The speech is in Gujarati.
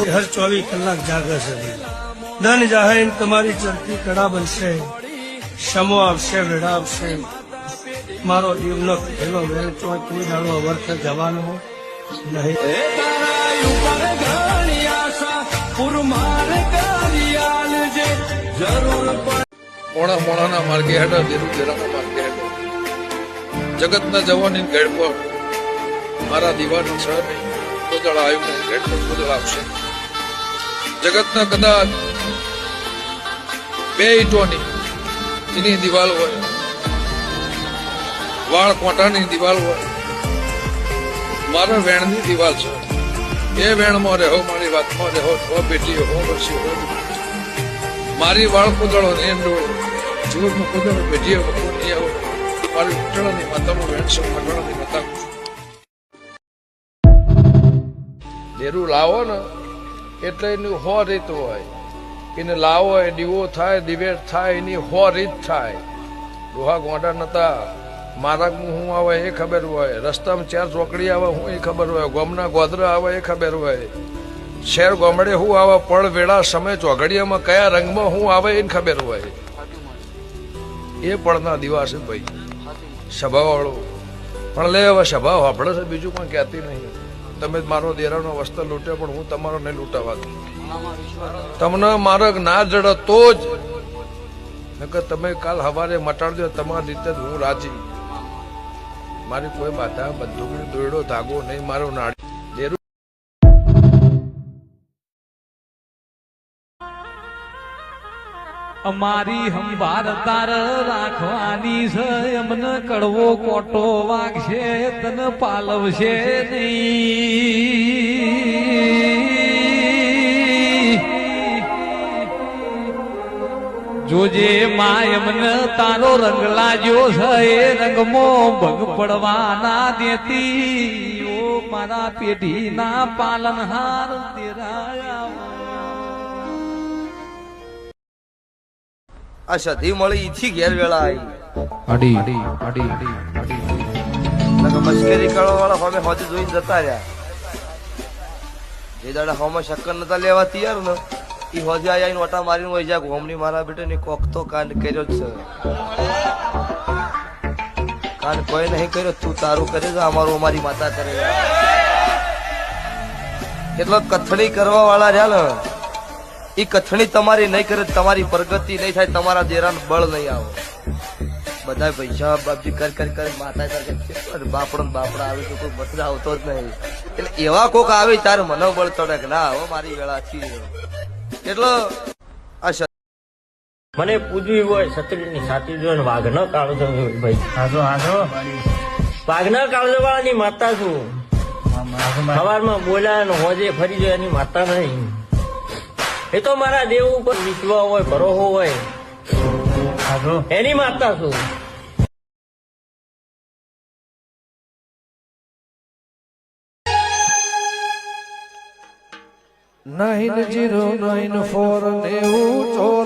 હર 24 કલાક જાગે છે ધન જાહેર તમારી ચરતી કડા બનશે શમો આવશે વેડા આવશે મારો જીવનો પહેલો વેણ ચોય કોઈ દાડો વર્થ જવાનો નહીં મોણા મોણાના માર્ગે હેઠળ દેરું દેરાના માર્ગે હેઠળ જગતના જવાની ઘેડ પર મારા દીવાની છ નહીં કોદળ આવ્યું ઘેડ પર કોદળ આવશે જગતના કદાચ બે ઈંટોની એની દિવાલ હોય વાળ કોટાની દિવાલ હોય મારા વેણની દિવાલ છે એ વેણમાં રહો મારી વાતમાં રહો હો બેટી હો વર્ષી હો મારી વાળ કોદળો ને ડોળો જીવનમાં કોદળો બેટીએ નહીં આવો મારી ઉઠાણાની માતામાં વેણ છે મગણાની માતા દેરું લાવો ને એટલે એનું હો રીત હોય એને લાવો એ દીવો થાય દિવેટ થાય એની હો રીત થાય લોહા ગોંડા નતા મારા હું આવે એ ખબર હોય રસ્તામાં ચાર ચોકડી આવે હું એ ખબર હોય ગોમના ગોદરા આવે એ ખબર હોય શેર ગોમડે હું આવે પળ વેળા સમય ચોઘડિયામાં કયા રંગમાં હું આવે એને ખબર હોય એ પળના દિવસે ભાઈ સભાવાળો પણ લે હવે સભા વાપડે છે બીજું પણ કહેતી નહીં તમે મારો દેરાનો વસ્ત્ર લૂંટ્યો પણ હું તમારો નહીં લૂંટાવા દઉં તમને માર્ગ ના જડે તો જ નકર તમે કાલ સવારે મટાડજો તમારી રીતે જ હું રાજી મારી કોઈ બાધા બંદૂકની દોયડો ધાગો નહીં મારો નાડી દેરું અમારી હંભાર તાર રાખવાની છે એમને કડવો કોટો વાગશે તને પાલવશે નહીં જોજે માં એમને તારો રંગ લાગ્યો છે એ રંગમાં ભગ પડવા ના દેતી ઓ મારા પેઢી ના પાલનહાર તેરાયા આ સધી મળી ઈથી ઘેર વેળા આવી મસ્કરી કરવા વાળા હવે હોજે જોઈ જતા રહ્યા જે દાડા હોમાં શક્કર નતા લેવા તૈયાર ને ઈ હોજે આવીને વટા મારીને વહી જા હોમની મારા બેટે ને કોક તો કાંડ કર્યો જ છે કાંડ કોઈ નહીં કર્યો તું તારું કરે છે અમારું અમારી માતા કરે કેટલો કથણી કરવા વાળા રહ્યા ને ઈ કથણી તમારી નહીં કરે તમારી પ્રગતિ નહીં થાય તમારા દેરાન બળ નહીં આવો બધા પૈસા બાપજી કર માતા કર બાપડો બાપડા આવે તો કોઈ મતરા આવતો જ નહીં એટલે એવા કોક આવે તારે મનોબળ ચડે કે ના હવે મારી વેળા છી એટલે મને પૂજવી હોય સત્રીની સાચી જો વાઘ ન કાળજો ભાઈ વાઘ ન કાળજો વાળાની માતા છું સવારમાં બોલ્યા ને હોજે ફરી જાય એની માતા નહીં એ તો મારા દેવ ઉપર વિશ્વાસ હોય ભરોસો હોય એની માતા છું નાઇન 094 90